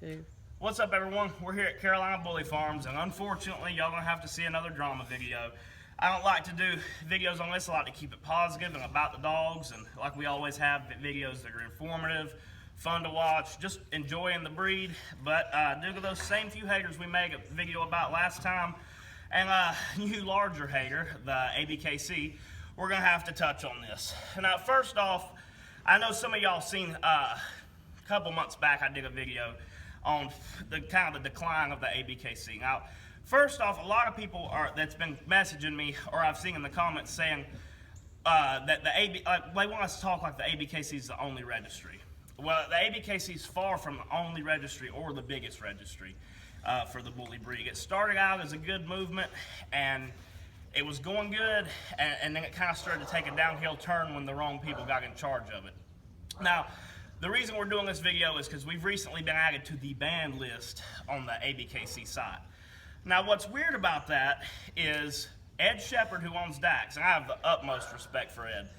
too. What's up, everyone? We're here at Carolina Bully Farms, and unfortunately, y'all gonna have to see another drama video. I don't like to do videos on this. I like to keep it positive and about the dogs, and like we always have, videos that are informative, fun to watch, just enjoying the breed. But due to those same few haters we made a video about last time, and a new larger hater, the Abkc, we're gonna have to touch on this. Now, first off, I know some of y'all seen a couple months back I did a video on the kind of the decline of the Abkc. Now, first off, a lot of people that's been messaging me, or I've seen in the comments saying that they want us to talk like the Abkc is the only registry. Well, the Abkc is far from the only registry or the biggest registry for the bully breed. It started out as a good movement, and it was going good, and then it kind of started to take a downhill turn when the wrong people got in charge of it. Now, the reason we're doing this video is because we've recently been added to the banned list on the Abkc site. Now, what's weird about that is Ed Shepard, who owns Dax, and I have the utmost respect for Ed,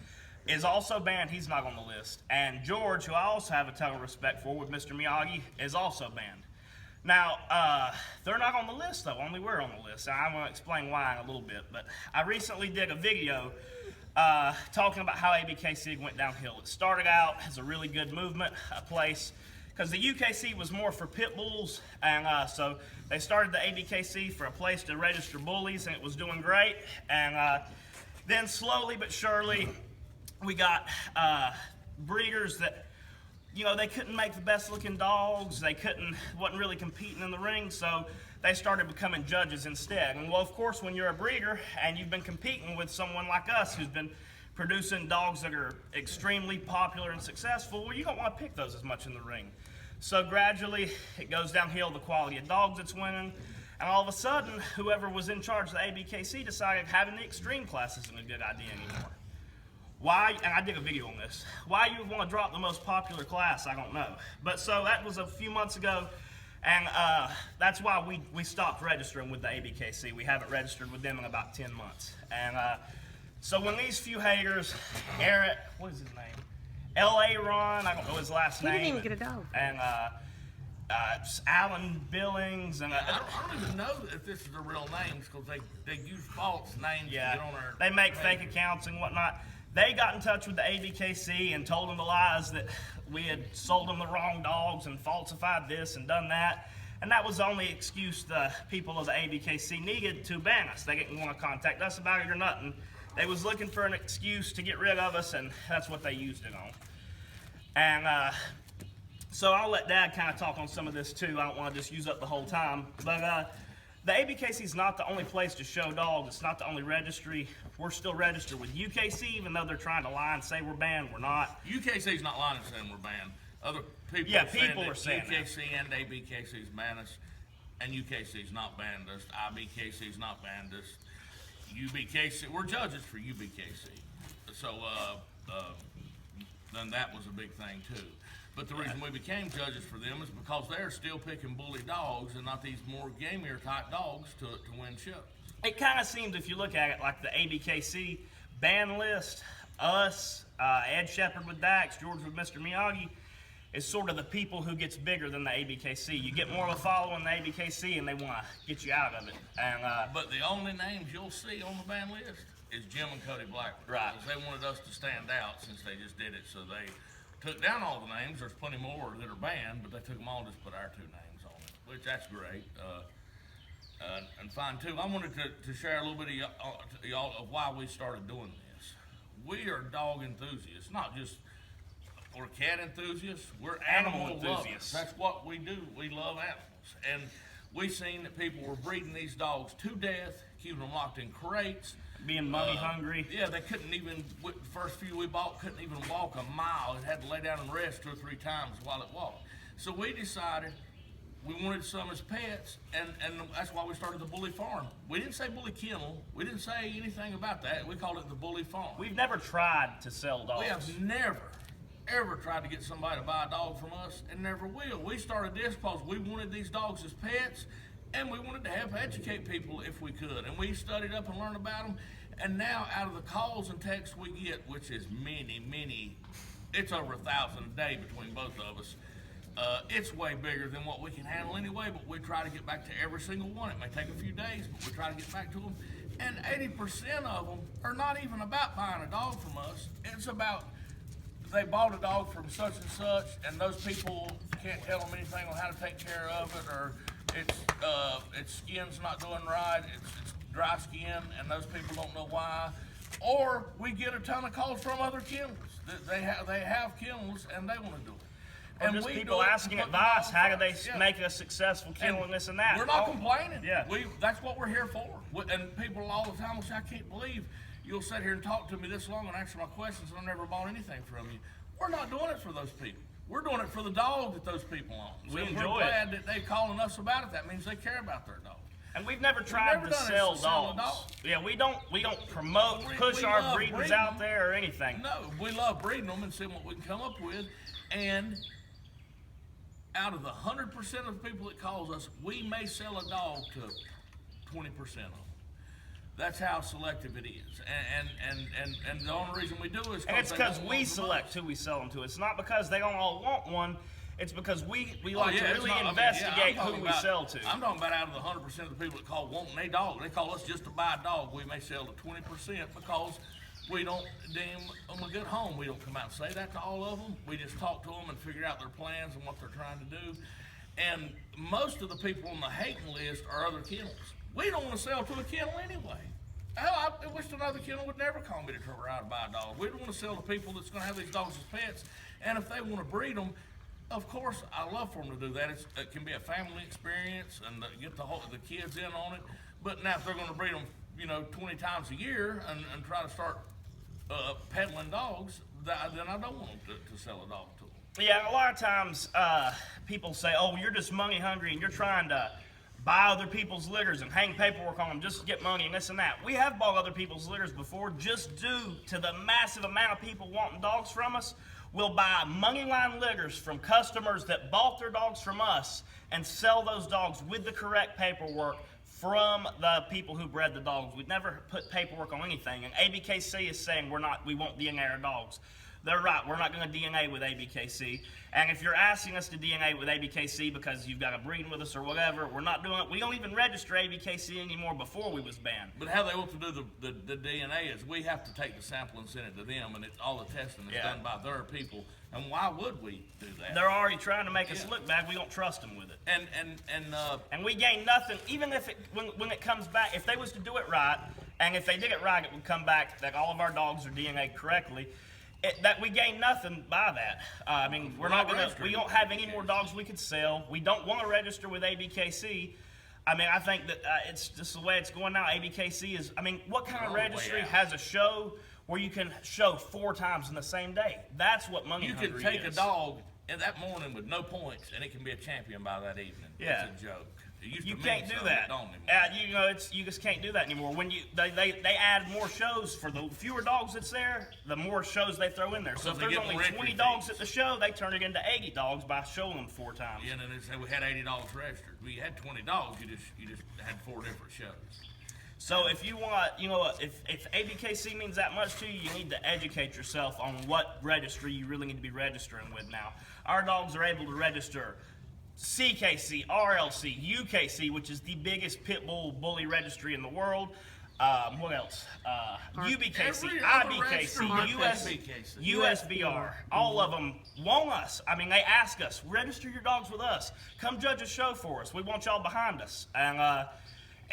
is also banned. He's not on the list. And George, who I also have a ton of respect for with Mr. Miyagi, is also banned. Now, they're not on the list, though. Only we're on the list. I'm going to explain why in a little bit. But I recently did a video talking about how Abkc went downhill. It started out as a really good movement, a place, because the UKC was more for pit bulls, and so they started the Abkc for a place to register bullies, and it was doing great. And then slowly but surely, we got breeders that, you know, they couldn't make the best looking dogs, wasn't really competing in the ring, so they started becoming judges instead. And well, of course, when you're a breeder and you've been competing with someone like us who's been producing dogs that are extremely popular and successful, well, you don't want to pick those as much in the ring. So gradually, it goes downhill, the quality of dogs that's winning, and all of a sudden, whoever was in charge of the Abkc decided having the extreme class isn't a good idea anymore. Why, and I did a video on this, why you would want to drop the most popular class, I don't know. But so that was a few months ago, and that's why we stopped registering with the Abkc. We haven't registered with them in about 10 months. And so when these few haters, Eric, what is his name? L.A. Ron, I don't know his last name. He didn't even get a dog. And Alan Billings. And I don't even know if this is their real names, because they use false names to get on our they make fake accounts and whatnot. They got in touch with the Abkc and told them the lies that we had sold them the wrong dogs and falsified this and done that. And that was the only excuse the people of the Abkc needed to ban us. They didn't want to contact us about it or nothing. They was looking for an excuse to get rid of us, and that's what they used it on. And so I'll let Dad kind of talk on some of this too. I don't want to just use up the whole time. But the Abkc is not the only place to show dogs. It's not the only registry. We're still registered with UKC, even though they're trying to lie and say we're banned. We're not. UKC's not lying and saying we're banned. Other people are saying UKC and Abkc's banned us, and UKC's not banned us. Abkc's not banned us. UBKC, we're judges for UBKC. So then that was a big thing too. But the reason we became judges for them is because they're still picking bully dogs and not these more gamier type dogs to win shows. It kind of seems, if you look at it, like the Abkc ban list, us, Ed Shepard with Dax, George with Mr. Miyagi, is sort of the people who gets bigger than the Abkc. You get more of a following the Abkc, and they want to get you out of it. And but the only names you'll see on the ban list is Jim and Cody Blackburn. Right. Because they wanted us to stand out since they just did it, so they took down all the names. There's plenty more that are banned, but they took them all and just put our two names on it, which that's great. And fine too. I wanted to share a little bit of y'all of why we started doing this. We are dog enthusiasts, not just we're cat enthusiasts. We're animal enthusiasts. That's what we do. We love animals, and we seen that people were breeding these dogs to death, keeping them locked in crates, being money hungry. Yeah, they couldn't even. The first few we bought couldn't even walk a mile. It had to lay down and rest 2 or 3 times while it walked. So we decided we wanted some as pets, and that's why we started the Bully Farm. We didn't say Bully Kennel. We didn't say anything about that. We called it the Bully Farm. We've never tried to sell dogs. We have never, ever tried to get somebody to buy a dog from us, and never will. We started this because we wanted these dogs as pets, and we wanted to help educate people if we could. And we studied up and learned about them. And now, out of the calls and texts we get, which is many, it's over 1,000 a day between both of us, It's way bigger than what we can handle anyway, but we try to get back to every single one. It may take a few days, but we try to get back to them. And 80% of them are not even about buying a dog from us. It's about they bought a dog from such and such, and those people can't tell them anything on how to take care of it, or its skin's not doing right, it's dry skin, and those people don't know why. Or we get a ton of calls from other kennels. They have kennels and they want to do it. And just people asking advice, how do they make a successful kennel and this and that. We're not complaining. Yeah. That's what we're here for. And people all the time will say, I can't believe you'll sit here and talk to me this long and answer my questions and I've never bought anything from you. We're not doing it for those people. We're doing it for the dog that those people own. We enjoy we're glad that they're calling us about it. That means they care about their dog. And we've never tried to sell dogs. Yeah, we don't promote, push our breeders out there or anything. No, we love breeding them and seeing what we can come up with. And out of the 100% of the people that calls us, we may sell a dog to 20% of them. That's how selective it is. And the only reason we do it is because we select who we sell them to. It's not because they don't all want one. It's because we like to really investigate who we sell to. I'm talking about out of the 100% of the people that call wanting a dog. They call us just to buy a dog. We may sell to 20% because we don't deem them a good home. We don't come out and say that to all of them. We just talk to them and figure out their plans and what they're trying to do. And most of the people on the hating list are other kennels. We don't want to sell to a kennel anyway. Hell, I wish another kennel would never call me to try to buy a dog. We don't want to sell to people that's going to have these dogs as pets. And if they want to breed them, of course, I love for them to do that. It can be a family experience and get the kids in on it. But now if they're going to breed them, 20 times a year and try to start peddling dogs, then I don't want them to sell a dog to them. Yeah, a lot of times people say, oh, you're just money hungry and you're trying to buy other people's litters and hang paperwork on them just to get money and this and that. We have bought other people's litters before just due to the massive amount of people wanting dogs from us. We'll buy Moneyline litters from customers that bought their dogs from us and sell those dogs with the correct paperwork from the people who bred the dogs. We've never put paperwork on anything, and Abkc is saying we won't DNA our dogs. They're right, we're not going to DNA with Abkc. And if you're asking us to DNA with Abkc because you've got a breeding with us or whatever, we're not doing it. We don't even register Abkc anymore before we was banned. But how they want to do the DNA is we have to take the sample and send it to them, and all the testing is done by their people. And why would we do that? They're already trying to make us look bad. We don't trust them with it. And we gain nothing, even if when it comes back, if they was to do it right, and if they did it right, it would come back that all of our dogs are DNA'd correctly. That we gain nothing by that. I mean, we don't have any more dogs we could sell. We don't want to register with Abkc. I mean, I think that it's just the way it's going now. Abkc is, what kind of registry has a show where you can show 4 times in the same day? That's what money hungry is. You can take a dog in that morning with no points, and it can be a champion by that evening. Yeah. It's a joke. You can't do that. You just can't do that anymore. When they add more shows for the fewer dogs that's there, the more shows they throw in there. So if there's only 20 dogs at the show, they turn it into 80 dogs by showing them 4 times. Yeah, and then they say we had 80 dogs registered. We had 20 dogs. You just had 4 different shows. So if you want, if Abkc means that much to you, you need to educate yourself on what registry you really need to be registering with now. Our dogs are able to register CKC, RLC, UKC, which is the biggest pit bull bully registry in the world. What else? UBKC, IBKC, USBR. All of them want us. They ask us, register your dogs with us. Come judge a show for us. We want y'all behind us. And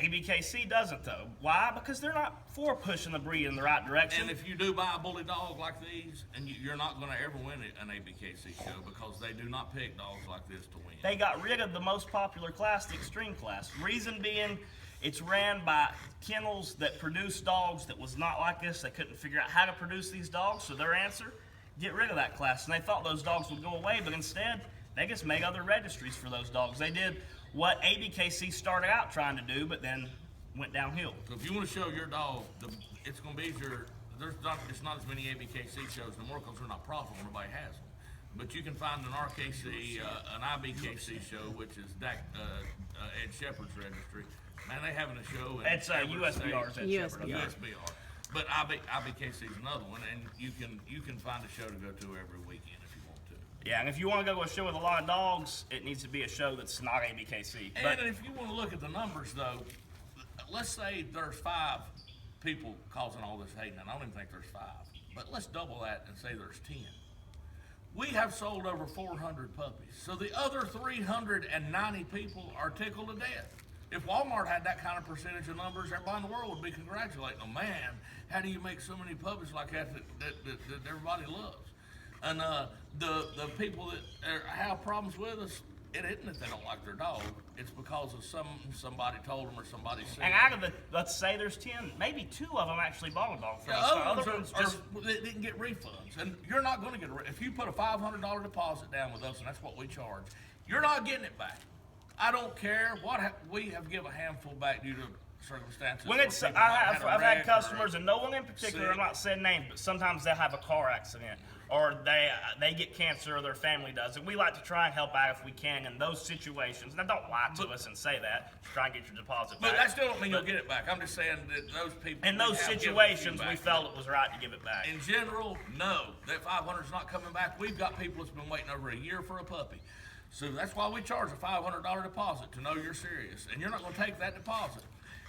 Abkc doesn't, though. Why? Because they're not for pushing the breed in the right direction. And if you do buy a bully dog like these, and you're not going to ever win an Abkc show because they do not pick dogs like this to win. They got rid of the most popular class, the extreme class. Reason being, it's ran by kennels that produce dogs that was not like this. They couldn't figure out how to produce these dogs, so their answer, get rid of that class. And they thought those dogs would go away, but instead, they just made other registries for those dogs. They did what Abkc started out trying to do, but then went downhill. So if you want to show your dog, it's going to be easier. It's not as many Abkc shows no more because they're not profitable. Nobody has them. But you can find an RKC, an IBKC show, which is Ed Shepard's registry. Man, they having a show. It's USBR's Ed Shepard. USBR. But IBKC is another one, and you can find a show to go to every weekend if you want to. Yeah, and if you want to go to a show with a lot of dogs, it needs to be a show that's not ABKC. And if you want to look at the numbers, though, let's say there's 5 people causing all this hate, and I don't even think there's 5, but let's double that and say there's 10. We have sold over 400 puppies, so the other 390 people are tickled to death. If Walmart had that kind of percentage of numbers, everybody in the world would be congratulating them. Man, how do you make so many puppies like that everybody loves? And the people that have problems with us, it isn't that they don't like their dog. It's because of somebody told them or somebody said. And out of the, let's say there's 10, maybe 2 of them actually bought a dog from us. Other ones they didn't get refunds. And you're not going to get if you put a $500 deposit down with us, and that's what we charge, you're not getting it back. I don't care what we have given a handful back due to circumstances. When it's, I've had customers, and no one in particular, I'm not saying names, but sometimes they'll have a car accident, or they get cancer, or their family does, and we like to try and help out if we can in those situations. Now, don't lie to us and say that. Just try and get your deposit back. But that still don't mean you'll get it back. I'm just saying that those people. In those situations, we felt it was right to give it back. In general, no. That 500 is not coming back. We've got people that's been waiting over a year for a puppy. So that's why we charge a $500 deposit to know you're serious. And you're not going to take that deposit.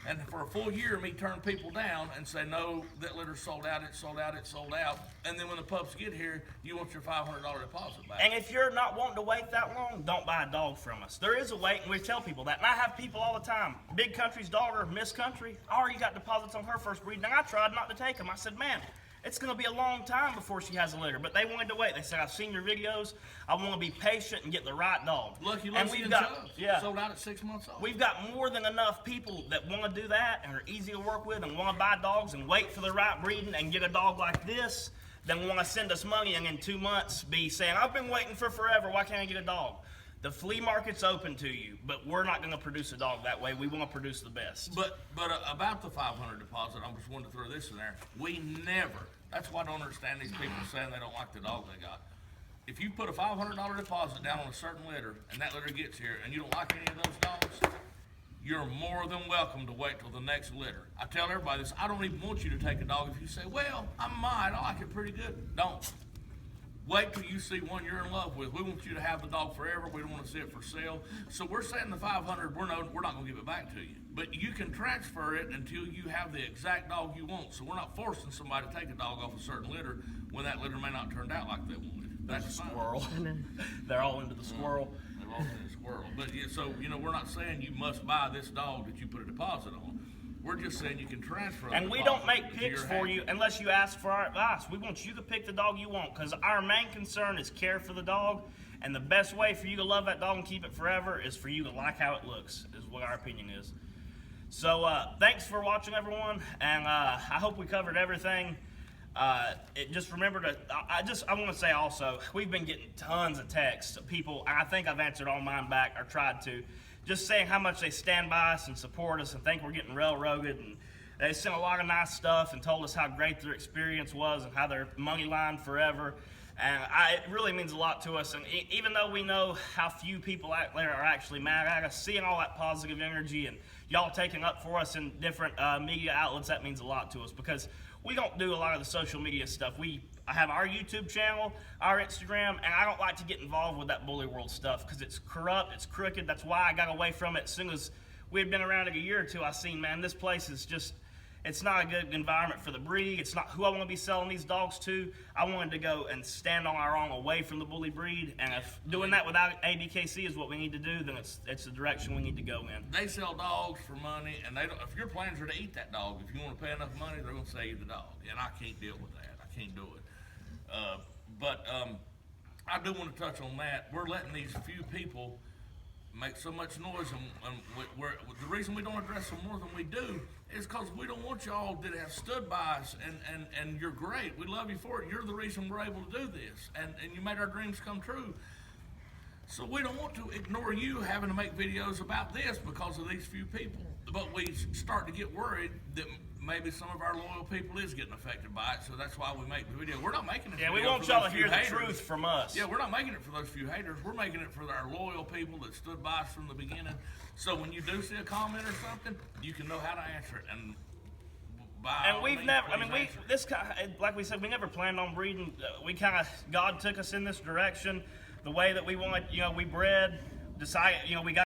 And for a full year, me turn people down and say, no, that litter's sold out, it's sold out, it's sold out. And then when the pups get here, you want your $500 deposit back. And if you're not wanting to wait that long, don't buy a dog from us. There is a wait, and we tell people that. And I have people all the time. Big Country's daughter, Miss Country, I already got deposits on her first breed. And I tried not to take them. I said, man, it's going to be a long time before she has a litter. But they wanted to wait. They said, I've seen your videos. I want to be patient and get the right dog. Lucky and we've got, sold out at 6 months old. We've got more than enough people that want to do that and are easy to work with and want to buy dogs and wait for the right breeding and get a dog like this than want to send us money and in 2 months be saying, I've been waiting for forever. Why can't I get a dog? The flea market's open to you, but we're not going to produce a dog that way. We want to produce the best. But about the 500 deposit, I just wanted to throw this in there. We never. That's why I don't understand these people saying they don't like the dog they got. If you put a $500 deposit down on a certain litter, and that litter gets here, and you don't like any of those dogs, you're more than welcome to wait till the next litter. I tell everybody this, I don't even want you to take a dog if you say, well, I might, I like it pretty good. Don't. Wait till you see one you're in love with. We want you to have the dog forever. We don't want to see it for sale. So we're saying the 500, we're not going to give it back to you. But you can transfer it until you have the exact dog you want. So we're not forcing somebody to take a dog off a certain litter when that litter may not turn out like they wanted. That's a squirrel. They're all into the squirrel. They're all into the squirrel. But yeah, so, we're not saying you must buy this dog that you put a deposit on. We're just saying you can transfer. And we don't make picks for you unless you ask for our advice. We want you to pick the dog you want because our main concern is care for the dog. And the best way for you to love that dog and keep it forever is for you to like how it looks, is what our opinion is. So thanks for watching, everyone. And I hope we covered everything. Just remember to, I want to say also, we've been getting tons of texts. People, I think I've answered all mine back, or tried to. Just saying how much they stand by us and support us and think we're getting railroaded. And they sent a lot of nice stuff and told us how great their experience was and how they're Moneyline forever. And it really means a lot to us. And even though we know how few people out there are actually mad at us, seeing all that positive energy and y'all taking up for us in different media outlets, that means a lot to us because we don't do a lot of the social media stuff. I have our YouTube channel, our Instagram, and I don't like to get involved with that bully world stuff because it's corrupt, it's crooked. That's why I got away from it. As soon as we had been around a year or two, I seen, man, this place is just, it's not a good environment for the breed. It's not who I want to be selling these dogs to. I wanted to go and stand on our own away from the bully breed. And if doing that without ABKC is what we need to do, then it's the direction we need to go in. They sell dogs for money, and they don't. If your plans are to eat that dog, if you want to pay enough money, they're going to sell you the dog. And I can't deal with that. I can't do it. But I do want to touch on that. We're letting these few people make so much noise, and the reason we don't address them more than we do is because we don't want y'all that have stood by us, and you're great. We love you for it. You're the reason we're able to do this, and you made our dreams come true. So we don't want to ignore you having to make videos about this because of these few people. But we start to get worried that maybe some of our loyal people is getting affected by it, so that's why we make the video. We're not making it. Yeah, we want y'all to hear the truth from us. Yeah, we're not making it for those few haters. We're making it for our loyal people that stood by us from the beginning. So when you do see a comment or something, you can know how to answer it. And we've never, like we said, we never planned on breeding. God took us in this direction. the way that we want, we bred, decided, we got